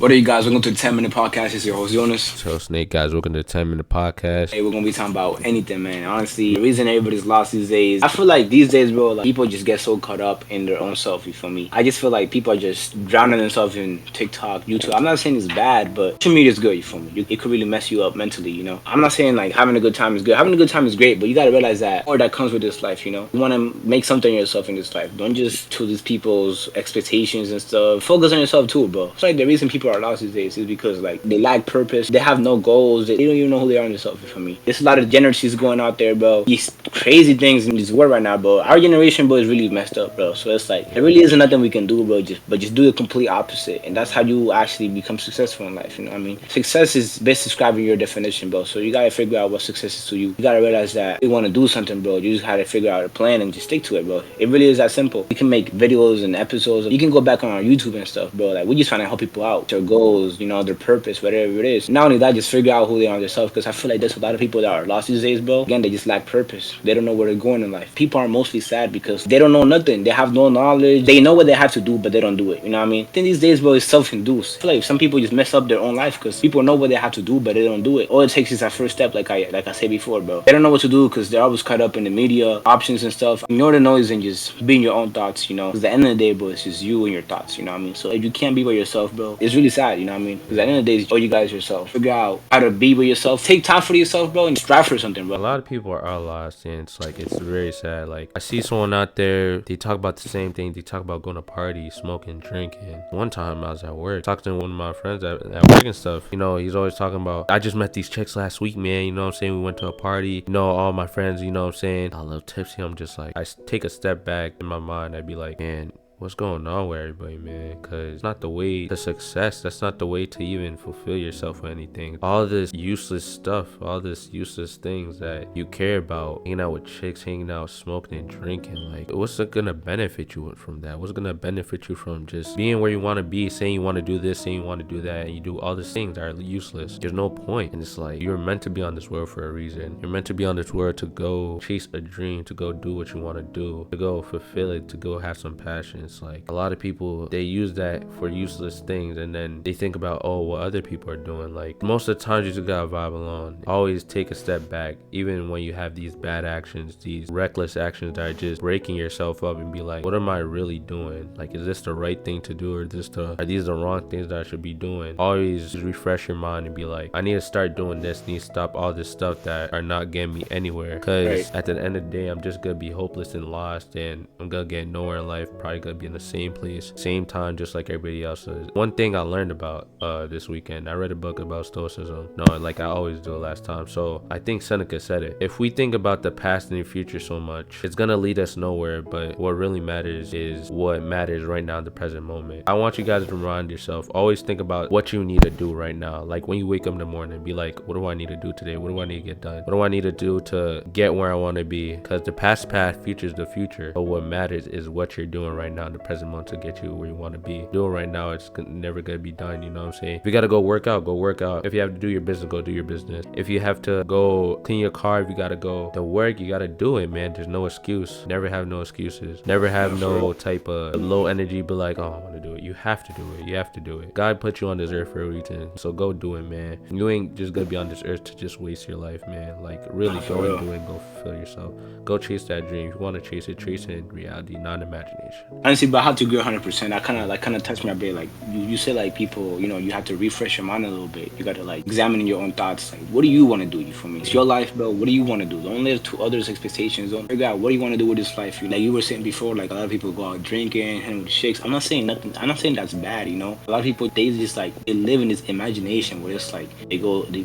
What are you guys? Welcome to the 10-Minute Podcast. It's your host, Jonas. So, Snake, guys, welcome to the 10-Minute Podcast. Hey, we're going to be talking about anything, man. Honestly, the reason everybody's lost these days, I feel like these days, bro, like, people just get so caught up in their own self, you feel me? I just feel like people are just drowning themselves in TikTok, YouTube. I'm not saying it's bad, but social media is good, you feel me? It could really mess you up mentally, you know? I'm not saying, like, having a good time is good. Having a good time is great, but you got to realize that or that comes with this life, you know? You want to make something of yourself in this life. Don't just to these people's expectations and stuff. Focus on yourself, too, bro. It's like the reason people are lost these days is because like they lack purpose, they have no goals, they don't even know who they are in themselves. For me, there's a lot of degeneracies going out there, bro. These crazy things in this world right now, bro. Our generation, bro, is really messed up, bro. So it's like there really isn't nothing we can do, bro. Just do the complete opposite, and that's how you actually become successful in life. You know what I mean? Success is best describing your definition, bro. So you gotta figure out what success is to you. You gotta realize that if you want to do something, bro, you just gotta figure out a plan and just stick to it, bro. It really is that simple. You can make videos and episodes. You can go back on our YouTube and stuff, bro. Like we're just trying to help people out, their goals, you know, their purpose, whatever it is. Not only that, just figure out who they are themselves, because I feel like there's a lot of people that are lost these days, bro. Again, they just lack purpose. They don't know where they're going in life. People are mostly sad because they don't know nothing. They have no knowledge. They know what they have to do, but they don't do it. You know what I mean? I think these days, bro, it's self-induced. I feel like some people just mess up their own life because people know what they have to do, but they don't do it. All it takes is that first step, like I said before, bro. They don't know what to do because they're always caught up in the media options and stuff. Ignore the noise and just be in your own thoughts, you know? Because at the end of the day, bro, it's just you and your thoughts, you know what I mean? So if you can't be by yourself, bro, it's really sad, you know what I mean? Because at the end of the day, it's all you guys yourself. Figure out how to be with yourself. Take time for yourself, bro, and strive for something, bro. A lot of people are lost, and it's very sad. Like, I see someone out there, they talk about the same thing. They talk about going to parties, smoking, drinking. One time I was at work, talking to one of my friends at work and stuff. You know, he's always talking about, I just met these chicks last week, man. You know what I'm saying? We went to a party. You know, all my friends, you know what I'm saying? I love tipsy. I'm just like, I take a step back in my mind. I'd be like, man, what's going on with everybody, man? Because it's not the way to success. That's not the way to even fulfill yourself or anything. All this useless stuff, all this useless things that you care about, hanging out with chicks, hanging out, smoking and drinking, like, what's it gonna benefit you from that? What's gonna benefit you from just being where you want to be, saying you want to do this, saying you want to do that, and you do all these things that are useless? There's no point. And it's like, you're meant to be on this world for a reason. You're meant to be on this world to go chase a dream, to go do what you want to do, to go fulfill it, to go have some passion. It's like a lot of people, they use that for useless things, and then they think about, oh, what other people are doing. Like, most of the times you just gotta vibe alone. Always take a step back, even when you have these bad actions, these reckless actions that are just breaking yourself up, and be like, what am I really doing? Like, is this the right thing to do, or are these the wrong things that I should be doing? Always just refresh your mind and be like, I need to start doing this, need to stop all this stuff that are not getting me anywhere, because at the end of the day, I'm just gonna be hopeless and lost, and I'm gonna get nowhere in life. Probably gonna be in the same place, same time, just like everybody else is. One thing I learned about this weekend, I read a book about stoicism. No, like I always do last time. So I think Seneca said it. If we think about the past and the future so much, it's gonna lead us nowhere. But what really matters is what matters right now in the present moment. I want you guys to remind yourself, always think about what you need to do right now. Like when you wake up in the morning, be like, what do I need to do today? What do I need to get done? What do I need to do to get where I want to be? Because the past future is the future. But what matters is what you're doing right now in the present moment to get you where you want to be. Doing right now, it's never gonna be done, you know what I'm saying? If you gotta go work out, go work out. If you have to do your business, go do your business. If you have to go clean your car, if you gotta go to work, you gotta do it, man. There's no excuse. Never have no excuses. Never have no type of low energy, but like, oh, I want to do it. You have to do it. You have to do it. God put you on this earth for a reason, so go do it, man. You ain't just gonna be on this earth to just waste your life, man. Like, really go and do it. Go fulfill yourself. Go chase that dream. If you want to chase it in reality, not imagination. Honestly, but I have to agree 100%. I kind of touched my brain. Like you say, like people, you know, you have to refresh your mind a little bit. You got to like examine your own thoughts. Like, what do you want to do? You for me? It's your life, bro. What do you want to do? Don't live to others' expectations. Don't figure out what do you want to do with this life. Like you were saying before, like a lot of people go out drinking, hanging with chicks. I'm not saying nothing. I'm not saying that's bad. You know, a lot of people they just like they live in this imagination where it's like they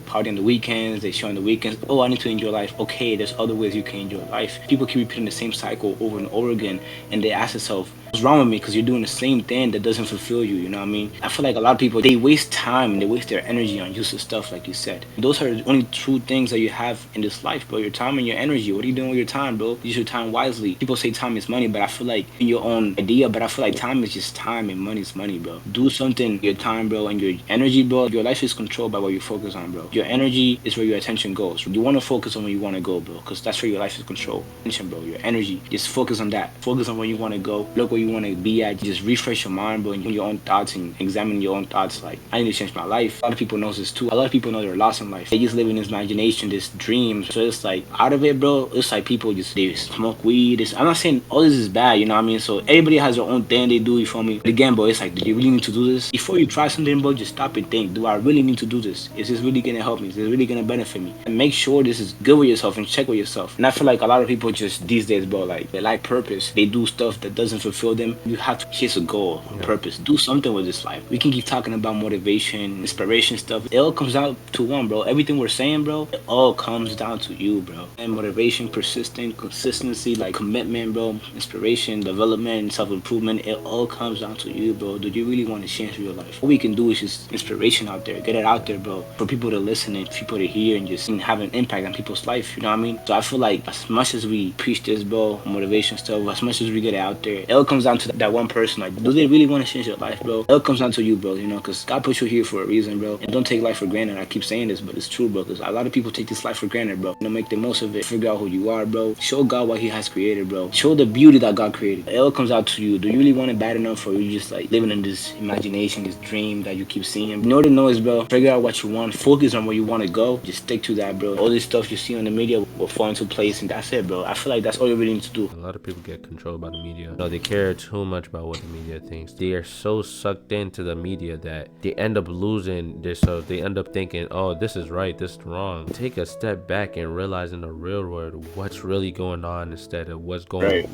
party on the weekends, they show on the weekends. Oh, I need to enjoy life. Okay, there's other ways you can enjoy life. People keep repeating the same cycle over and over again, and they ask themselves, what's wrong with me? Because you're doing the same thing that doesn't fulfill you. You know what I mean? I feel like a lot of people, they waste time and they waste their energy on useless stuff, like you said. Those are the only true things that you have in this life, bro. Your time and your energy. What are you doing with your time, bro? Use your time wisely. People say time is money, but I feel like in your own idea, but I feel like time is just time and money is money, bro. Do something with your time, bro, and your energy, bro. Your life is controlled by what you focus on, bro. Your energy is where your attention goes. You want to focus on where you want to go, bro, because that's where your life is controlled. Attention, bro. Your energy. Just focus on that. Focus on where you want to go. Look where you you want to be at, just refresh your mind, bro, and your own thoughts and examine your own thoughts. Like, I need to change my life. A lot of people knows this too. A lot of people know they're lost in life. They just live in this imagination, this dream. So it's like, out of it, bro, it's like people just, they smoke weed. I'm not saying all this is bad, you know what I mean? So everybody has their own thing they do, you feel me? But again, bro, it's like, do you really need to do this? Before you try something, bro, just stop and think, do I really need to do this? Is this really gonna help me? Is this really gonna benefit me? And make sure this is good with yourself and check with yourself. And I feel like a lot of people just these days, bro, like, they lack purpose. They do stuff that doesn't fulfill them. You have to chase a goal, a purpose. Do something with this life. We can keep talking about motivation, inspiration stuff. It all comes down to one, bro. Everything we're saying, bro, it all comes down to you, bro. And motivation, persistent, consistency, like commitment, bro, inspiration, development, self-improvement, it all comes down to you, bro. Do you really want to change your life? What we can do is just inspiration out there. Get it out there, bro. For people to listen and people to hear and just have an impact on people's life, you know what I mean? So I feel like as much as we preach this, bro, motivation stuff, as much as we get it out there, it all comes down to that one person. Like, do they really want to change their life, bro? It all comes down to you, bro, you know, because God put you here for a reason, bro. And don't take life for granted. I keep saying this, but it's true, bro, because a lot of people take this life for granted, bro. You know, make the most of it. Figure out who you are, bro. Show God what he has created, bro. Show the beauty that God created. It all comes out to you. Do you really want it bad enough, or you just like living in this imagination, this dream that you keep seeing? You know what it knows, bro? Figure out what you want. Focus on where you want to go. Just stick to that, bro. All this stuff you see on the media will fall into place, and that's it, bro. I feel like that's all you really need to do. A lot of people get controlled by the media. No, they care too much about what the media thinks. They are so sucked into the media that they end up losing themselves. They end up thinking, oh, this is right, this is wrong. Take a step back and realize in the real world what's really going on instead of what's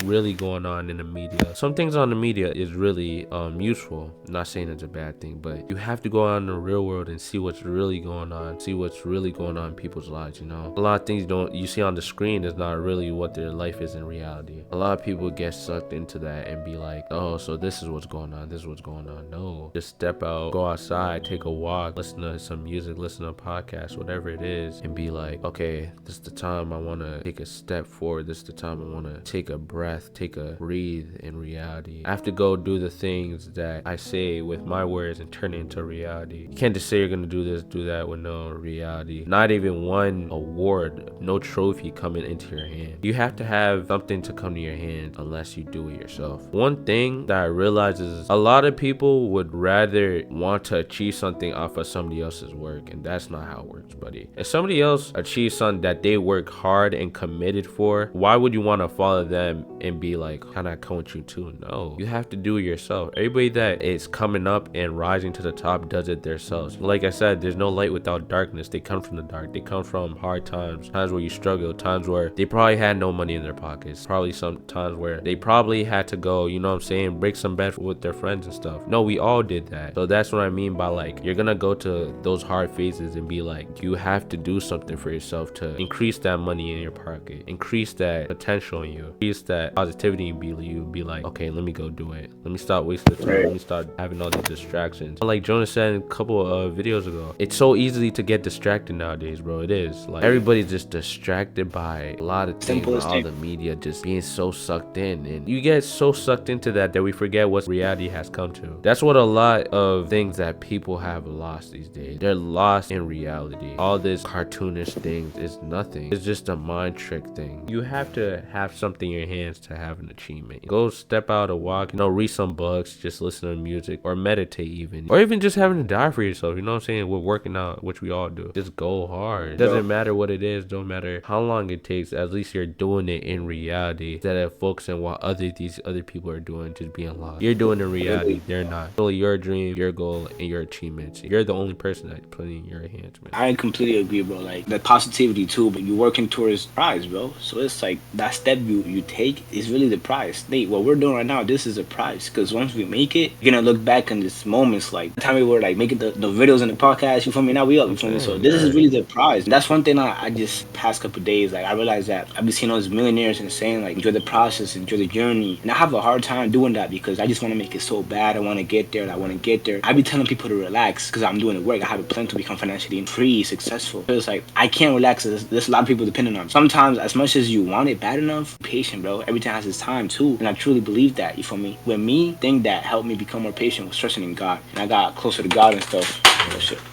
really going on in the media. Some things on the media is really useful. I'm not saying it's a bad thing, but you have to go out in the real world and see what's really going on. See what's really going on in people's lives, you know? A lot of things you see on the screen is not really what their life is in reality. A lot of people get sucked into that and be like, oh, so this is what's going on, this is what's going on. No, just step out, go outside, take a walk, listen to some music, listen to a podcast, whatever it is, and be like, okay, this is the time I want to take a step forward. This is the time I want to take a breath, take a breathe in reality. I have to go do the things that I say with my words and turn it into reality. You can't just say you're gonna do this, do that with no reality. Not even one award, no trophy coming into your hand. You have to have something to come to your hand unless you do it yourself. One thing that I realize is a lot of people would rather want to achieve something off of somebody else's work, and that's not how it works, buddy. If somebody else achieves something that they work hard and committed for, why would you want to follow them and be like, can I come with you too? No, you have to do it yourself. Everybody that is coming up and rising to the top does it themselves. Like I said, there's no light without darkness. They come from the dark. They come from hard times where you struggle, times where they probably had no money in their pockets, probably some times where they probably had to go, you know what I'm saying, break some bread with their friends and stuff. No, we all did that. So that's what I mean by, like, you're gonna go to those hard phases and be like, you have to do something for yourself to increase that money in your pocket, increase that potential in you, increase that positivity in you. Be like, okay, let me go do it. Let me stop wasting time. Let me start having all these distractions. Like Jonas said a couple of videos ago, it's so easy to get distracted nowadays, bro. It is. Like, everybody's just distracted by a lot of things, all the media just being so sucked in, and you get so sucked into that we forget what reality has come to. That's what a lot of things that people have lost these days. They're lost in reality. All this cartoonish things is nothing. It's just a mind trick thing. You have to have something in your hands to have an achievement. Go step out a walk, you know, read some books, just listen to music, or meditate even. Or even just having to die for yourself, you know what I'm saying? We're working out, which we all do. Just go hard. It doesn't matter what it is, don't matter how long it takes, at least you're doing it in reality instead of focusing on what these other people are doing, just being lost. You're doing it in reality, they're not. It's only your dream, your goal, and your achievements. You're the only person that's putting in your hands, man. I completely agree, bro. Like, the positivity too, but you're working towards prize, bro. So it's like that step you take is really the prize. What we're doing right now, this is a prize, because once we make it, you're gonna look back on these moments, like the time we were like making the videos and the podcast, you feel me? Now we up, you feel me? So this is really the prize. That's one thing I just past couple days, like, I realized that I've been seeing those millionaires and saying, like, enjoy the process, enjoy the journey, and I have a hard time doing that because I just want to make it so bad. I want to get there. I be telling people to relax because I'm doing the work. I have a plan to become financially free, successful. So it's like, I can't relax. There's a lot of people depending on me. Sometimes, as much as you want it bad enough, be patient, bro. Everything has its time too, and I truly believe that, you feel me? When me, thing that helped me become more patient was trusting in God, and I got closer to God and stuff.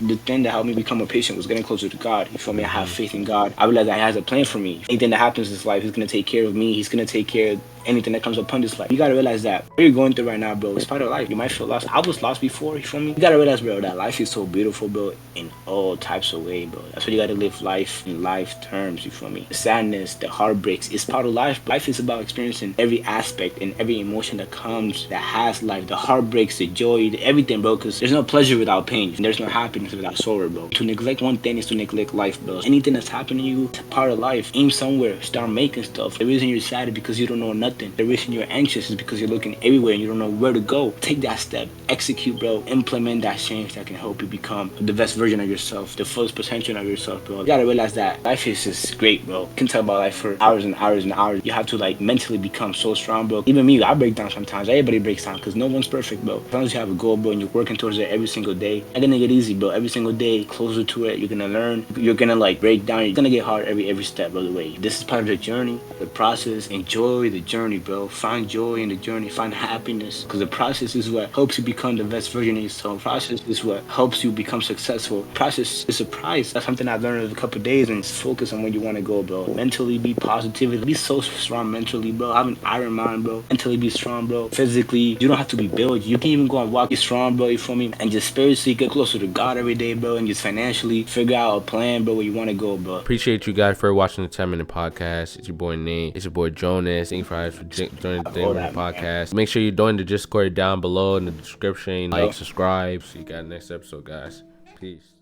The thing that helped me become more patient was getting closer to God. You feel me? I have faith in God. I realized that He has a plan for me. Anything that happens in this life, He's gonna take care of me. He's gonna take care of anything that comes upon this life. You gotta realize that what you're going through right now, bro, it's part of life. You might feel lost. I was lost before, you feel me? You gotta realize, bro, that life is so beautiful, bro, in all types of ways, bro. That's why you gotta live life in life terms, you feel me? The sadness, the heartbreaks, it's part of life. Life is about experiencing every aspect and every emotion that comes, that has life. The heartbreaks, the joy, everything, bro, because there's no pleasure without pain. And there's no happiness without sorrow, bro. To neglect one thing is to neglect life, bro. Anything that's happening to you, it's a part of life. Aim somewhere, start making stuff. The reason you're sad is because you don't know nothing. The reason you're anxious is because you're looking everywhere and you don't know where to go. Take that step, execute, bro. Implement that change that can help you become the best version of yourself, the fullest potential of yourself, bro. You gotta realize that life is just great, bro. You can talk about life for hours and hours and hours. You have to like mentally become so strong, bro. Even me, I break down sometimes. Everybody breaks down because no one's perfect, bro. As long as you have a goal, bro, and you're working towards it every single day, it's gonna get easy, bro. Every single day, closer to it, you're gonna learn. You're gonna like break down. You're gonna get hard every step of the way. This is part of the journey, the process. Enjoy the journey, bro. Find joy in the journey. Find happiness, because the process is what helps you become the best version of yourself. Process is what helps you become successful. Process is a prize. That's something I've learned in a couple of days, and just focus on where you want to go, bro. Mentally be positive. Be so strong mentally, bro. Have an iron mind, bro. Mentally be strong, bro. Physically, you don't have to be built. You can even go and walk. Be strong, bro. You feel me? And just spiritually get closer to God every day, bro. And just financially figure out a plan, bro, where you want to go, bro. Appreciate you guys for watching the 10-minute podcast. It's your boy Nate. It's your boy Jonas. Thank you for joining the 10-minute podcast. Make sure you join the Discord down below in the description. Like, subscribe. See you guys next episode, guys. Peace.